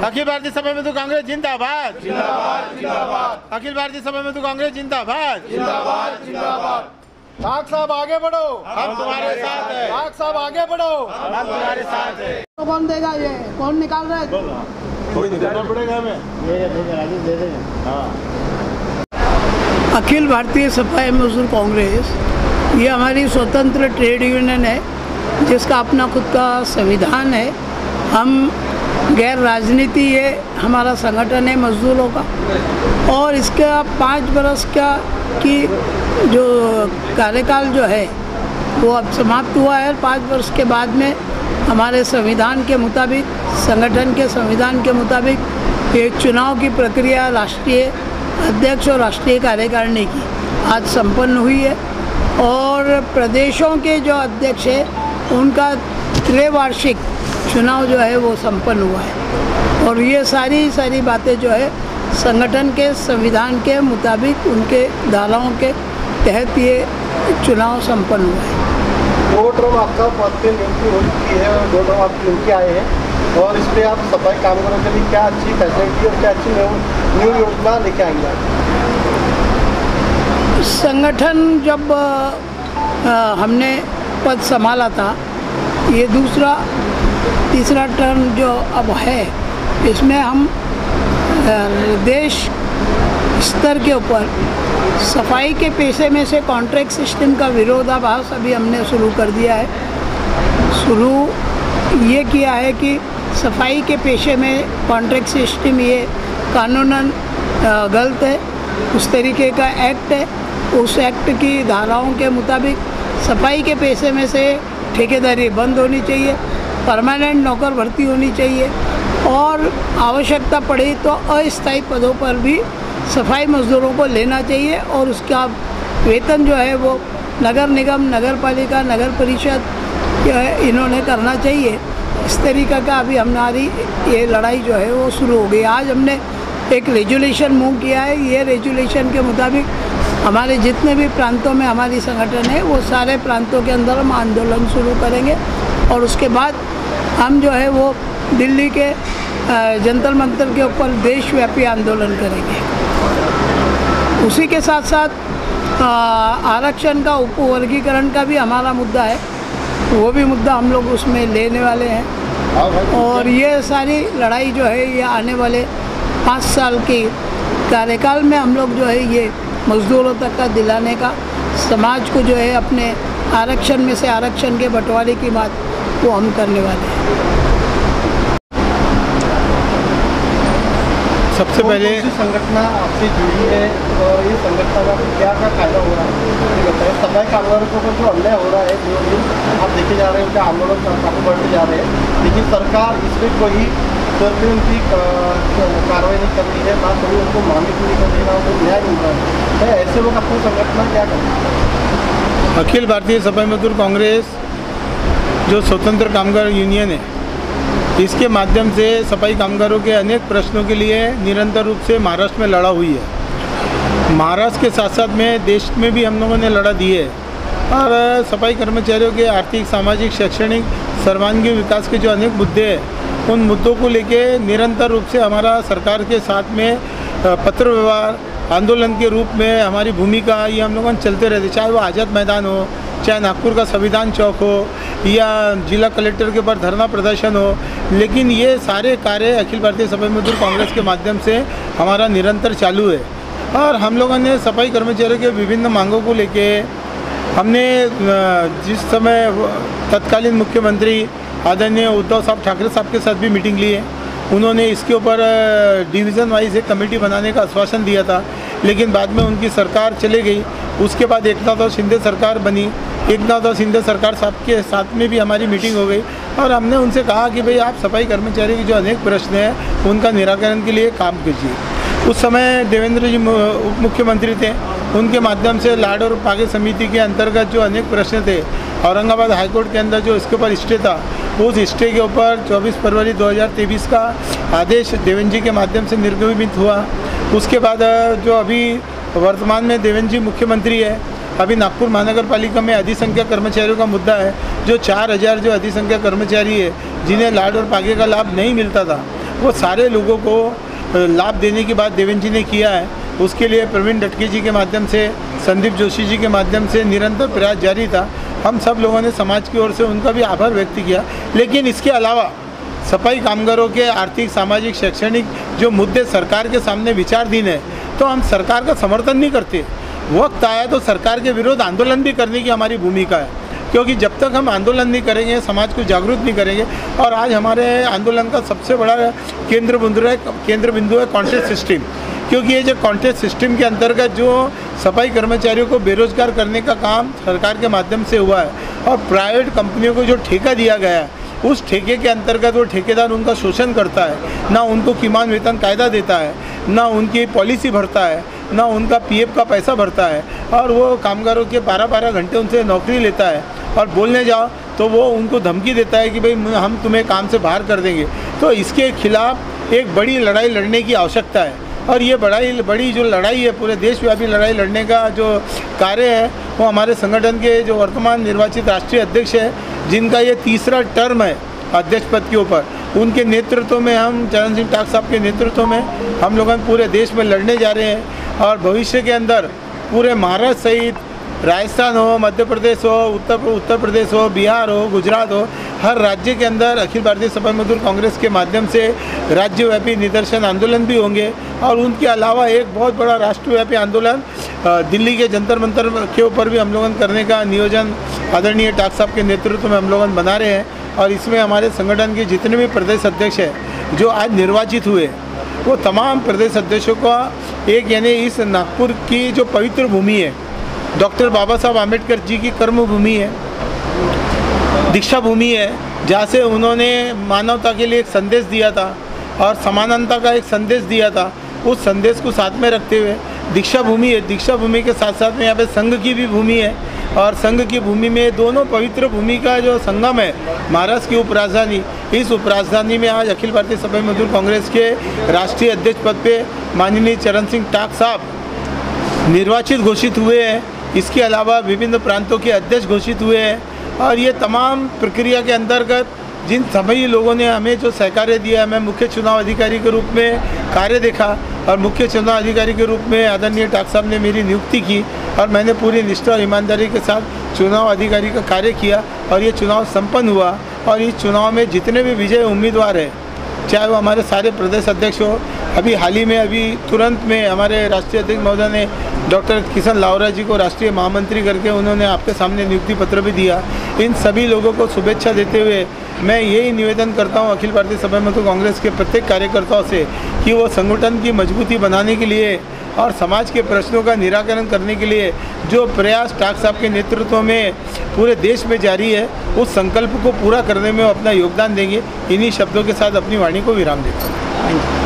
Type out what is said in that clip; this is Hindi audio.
अखिल भारतीय सभा में तो कांग्रेस जिंदाबाद जिंदाबाद जिंदाबाद। अखिल भारतीय सभा में तो कांग्रेस जिंदाबाद जिंदाबाद जिंदाबाद। ठाक साहब आगे बढ़ो, हम तुम्हारे साथ हैं। ठाक साहब आगे बढ़ो, हम तुम्हारे साथ हैं। तो कौन देगा? ये कौन निकाल रहा है? कोई देना पड़ेगा हमें। दे देंगे। हाँ। अखिल भारतीय सफाई मजदूर कांग्रेस ये हमारी स्वतंत्र ट्रेड यूनियन है जिसका अपना खुद का संविधान है। हम गैर राजनीति ये हमारा संगठन है मजदूरों का, और इसका 5 वर्ष का की जो कार्यकाल जो है वो अब समाप्त हुआ है। 5 वर्ष के बाद में हमारे संविधान के मुताबिक, संगठन के संविधान के मुताबिक एक चुनाव की प्रक्रिया राष्ट्रीय अध्यक्ष और राष्ट्रीय कार्यकारिणी की आज संपन्न हुई है, और प्रदेशों के जो अध्यक्ष है उनका त्रैवार्षिक चुनाव जो है वो संपन्न हुआ है। और ये सारी बातें जो है संगठन के संविधान के मुताबिक उनके धाराओं के तहत ये चुनाव संपन्न हुआ है। 2 टर्म आपका पद पे नियुक्ति हो चुकी है और 2 टर्म आपकी नियुक्ति आए हैं, और इस पर आप सफाई कामगारों के लिए क्या अच्छी फैसिलिटी और क्या अच्छी न्यू योजना लेके आएंगे? संगठन जब हमने पद संभाला था, ये तीसरा टर्म जो अब है, इसमें हम देश स्तर के ऊपर सफाई के पेशे में से कॉन्ट्रैक्ट सिस्टम का विरोधाभास अभी हमने शुरू कर दिया है। ये किया है कि सफाई के पेशे में कॉन्ट्रैक्ट सिस्टम ये कानूनन गलत है, उस तरीके का एक्ट है। उस एक्ट की धाराओं के मुताबिक सफाई के पेशे में से ठेकेदारी बंद होनी चाहिए, परमानेंट नौकर भर्ती होनी चाहिए, और आवश्यकता पड़े तो अस्थायी पदों पर भी सफाई मजदूरों को लेना चाहिए, और उसका वेतन जो है वो नगर निगम, नगर पालिका, नगर परिषद इन्होंने करना चाहिए। इस तरीक़े का अभी हमारी ये लड़ाई जो है वो शुरू हो गई। आज हमने एक रेजुलेशन मूव किया है। ये रेजुलेशन के मुताबिक हमारे जितने भी प्रांतों में हमारी संगठन है वो सारे प्रांतों के अंदर हम आंदोलन शुरू करेंगे, और उसके बाद हम जो है वो दिल्ली के जंतर मंतर के ऊपर देशव्यापी आंदोलन करेंगे। उसी के साथ साथ आरक्षण का उपवर्गीकरण का भी हमारा मुद्दा है, वो भी मुद्दा हम लोग उसमें लेने वाले हैं। और ये सारी लड़ाई जो है ये आने वाले 5 साल के कार्यकाल में हम लोग जो है ये मजदूरों तक का दिलाने का, समाज को जो है अपने आरक्षण में से आरक्षण के बंटवारे की बात वो हम करने वाले हैं। सबसे पहले संगठन आपसे जुड़ी है, और ये संगठन का क्या फायदा हो रहा है ये बताइए। सफाई कामगारों को जो अन्याय हो रहा है, जो आप देखे जा रहे हैं उनके आंदोलन काफ़ी बढ़ते जा रहे हैं, लेकिन सरकार इसमें कोई उनकी कार्रवाई नहीं कर रही है, ना कभी उनको मांगे पूरी कर रही है, ना उनको न्याय मिल रहा है। ऐसे लोग अपने संगठन क्या करें? अखिल भारतीय सफाई मजदूर कांग्रेस जो स्वतंत्र कामगार यूनियन है, इसके माध्यम से सफाई कामगारों के अनेक प्रश्नों के लिए निरंतर रूप से महाराष्ट्र में लड़ा हुई है। महाराष्ट्र के साथ साथ में देश में भी हम लोगों ने लड़ा दी है, और सफाई कर्मचारियों के आर्थिक, सामाजिक, शैक्षणिक, सर्वांगीण विकास के जो अनेक मुद्दे हैं, उन मुद्दों को लेके निरंतर रूप से हमारा सरकार के साथ में पत्र व्यवहार, आंदोलन के रूप में हमारी भूमिका ये हम लोगों ने चलते रहते, चाहे वो आज़ाद मैदान हो, चाहे नागपुर का संविधान चौक हो, या जिला कलेक्टर के ऊपर धरना प्रदर्शन हो। लेकिन ये सारे कार्य अखिल भारतीय सफाई मजदूर कांग्रेस के माध्यम से हमारा निरंतर चालू है, और हम लोगों ने सफाई कर्मचारियों के विभिन्न मांगों को लेके हमने जिस समय तत्कालीन मुख्यमंत्री आदरणीय उद्धव साहब ठाकरे साहब के साथ भी मीटिंग ली है, उन्होंने इसके ऊपर डिवीज़न वाइज एक कमेटी बनाने का आश्वासन दिया था, लेकिन बाद में उनकी सरकार चले गई। उसके बाद एकनाथ शिंदे सरकार बनी। एकनाथ शिंदे सरकार साहब के साथ में भी हमारी मीटिंग हो गई, और हमने उनसे कहा कि भाई आप सफाई कर्मचारी के जो अनेक प्रश्न हैं उनका निराकरण के लिए काम कीजिए। उस समय देवेंद्र जी उप मुख्यमंत्री थे, उनके माध्यम से लाड और पागे समिति के अंतर्गत जो अनेक प्रश्न थे, औरंगाबाद हाईकोर्ट के अंदर जो इसके ऊपर स्टे था, उस स्टे के ऊपर 24 फरवरी 2023 का आदेश देवेंद्र जी के माध्यम से निर्गमित हुआ। उसके बाद जो अभी वर्तमान में देवेंद्र जी मुख्यमंत्री है, अभी नागपुर महानगर पालिका में अधिसंख्यक कर्मचारियों का मुद्दा है, जो 4000 जो अधिसंख्यक कर्मचारी है जिन्हें लाड और पागे का लाभ नहीं मिलता था, वो सारे लोगों को लाभ देने की बात देवेंद्र जी ने किया है। उसके लिए प्रवीण डटके जी के माध्यम से, संदीप जोशी जी के माध्यम से निरंतर प्रयास जारी था। हम सब लोगों ने समाज की ओर से उनका भी आभार व्यक्त किया। लेकिन इसके अलावा सफाई कामगारों के आर्थिक, सामाजिक, शैक्षणिक जो मुद्दे सरकार के सामने विचाराधीन है, तो हम सरकार का समर्थन नहीं करते। वक्त आया तो सरकार के विरोध आंदोलन भी करने की हमारी भूमिका है, क्योंकि जब तक हम आंदोलन नहीं करेंगे, समाज को जागरूक नहीं करेंगे। और आज हमारे आंदोलन का सबसे बड़ा केंद्र बिंदु है कॉन्ट्रैक्ट सिस्टम, क्योंकि ये जो कॉन्ट्रैक्ट सिस्टम के अंतर्गत जो सफाई कर्मचारियों को बेरोजगार करने का काम सरकार के माध्यम से हुआ है, और प्राइवेट कंपनियों को जो ठेका दिया गया है, उस ठेके के अंतर्गत वो ठेकेदार उनका शोषण करता है, ना उनको किमान वेतन कायदा देता है, ना उनकी पॉलिसी भरता है, ना उनका पीएफ का पैसा भरता है, और वो कामगारों के 12-12 घंटे उनसे नौकरी लेता है। और बोलने जाओ तो वो उनको धमकी देता है कि भाई हम तुम्हें काम से बाहर कर देंगे। तो इसके खिलाफ एक बड़ी लड़ाई लड़ने की आवश्यकता है, और ये बड़ी जो लड़ाई है, पूरे देशव्यापी लड़ाई लड़ने का जो कार्य है, वो हमारे संगठन के जो वर्तमान निर्वाचित राष्ट्रीय अध्यक्ष है, जिनका ये तीसरा टर्म है अध्यक्ष पद के ऊपर, उनके नेतृत्व में, हम चरण सिंह टाक साहब के नेतृत्व में हम लोग पूरे देश में लड़ने जा रहे हैं। और भविष्य के अंदर पूरे महाराष्ट्र सहित राजस्थान हो, मध्य प्रदेश हो, उत्तर प्रदेश हो, बिहार हो, गुजरात हो, हर राज्य के अंदर अखिल भारतीय सफाई मजदूर कांग्रेस के माध्यम से राज्यव्यापी निदर्शन आंदोलन भी होंगे। और उनके अलावा एक बहुत बड़ा राष्ट्रव्यापी आंदोलन दिल्ली के जंतर मंतर के ऊपर भी हम लोगों करने का नियोजन आदरणीय टाक साहब के नेतृत्व में हम लोग बना रहे हैं। और इसमें हमारे संगठन के जितने भी प्रदेश अध्यक्ष हैं जो आज निर्वाचित हुए, वो तमाम प्रदेश अध्यक्षों का एक, यानी इस नागपुर की जो पवित्र भूमि है, डॉक्टर बाबा साहब आम्बेडकर जी की कर्म भूमि है, दीक्षा भूमि है, जहाँ से उन्होंने मानवता के लिए एक संदेश दिया था और समानता का एक संदेश दिया था। उस संदेश को साथ में रखते हुए दीक्षा भूमि है। दीक्षा भूमि के साथ साथ में यहाँ पे संघ की भी भूमि है, और संघ की भूमि में दोनों पवित्र भूमि का जो संगम है, महाराष्ट्र की उपराजधानी, इस उपराजधानी में आज अखिल भारतीय सफाई मजदूर कांग्रेस के राष्ट्रीय अध्यक्ष पद पे माननीय चरण सिंह टाक साहब निर्वाचित घोषित हुए हैं। इसके अलावा विभिन्न प्रांतों के अध्यक्ष घोषित हुए हैं। और ये तमाम प्रक्रिया के अंतर्गत जिन सभी लोगों ने हमें जो सहकार्य दिया, मैं मुख्य चुनाव अधिकारी के रूप में कार्य देखा, और मुख्य चुनाव अधिकारी के रूप में आदरणीय टाक साहब ने मेरी नियुक्ति की, और मैंने पूरी निष्ठा और ईमानदारी के साथ चुनाव अधिकारी का कार्य किया, और ये चुनाव संपन्न हुआ। और इस चुनाव में जितने भी विजय उम्मीदवार हैं, चाहे वो हमारे सारे प्रदेश अध्यक्ष हो, अभी तुरंत में हमारे राष्ट्रीय अध्यक्ष महोदय ने डॉक्टर किशन लावरा जी को राष्ट्रीय महामंत्री करके उन्होंने आपके सामने नियुक्ति पत्र भी दिया। इन सभी लोगों को शुभेच्छा देते हुए मैं यही निवेदन करता हूं अखिल भारतीय सफाई मजदूर कांग्रेस के प्रत्येक कार्यकर्ताओं से कि वो संगठन की मजबूती बनाने के लिए और समाज के प्रश्नों का निराकरण करने के लिए जो प्रयास टाक साहब के नेतृत्व में पूरे देश में जारी है, उस संकल्प को पूरा करने में वो अपना योगदान देंगे। इन्हीं शब्दों के साथ अपनी वाणी को विराम देता हूँ।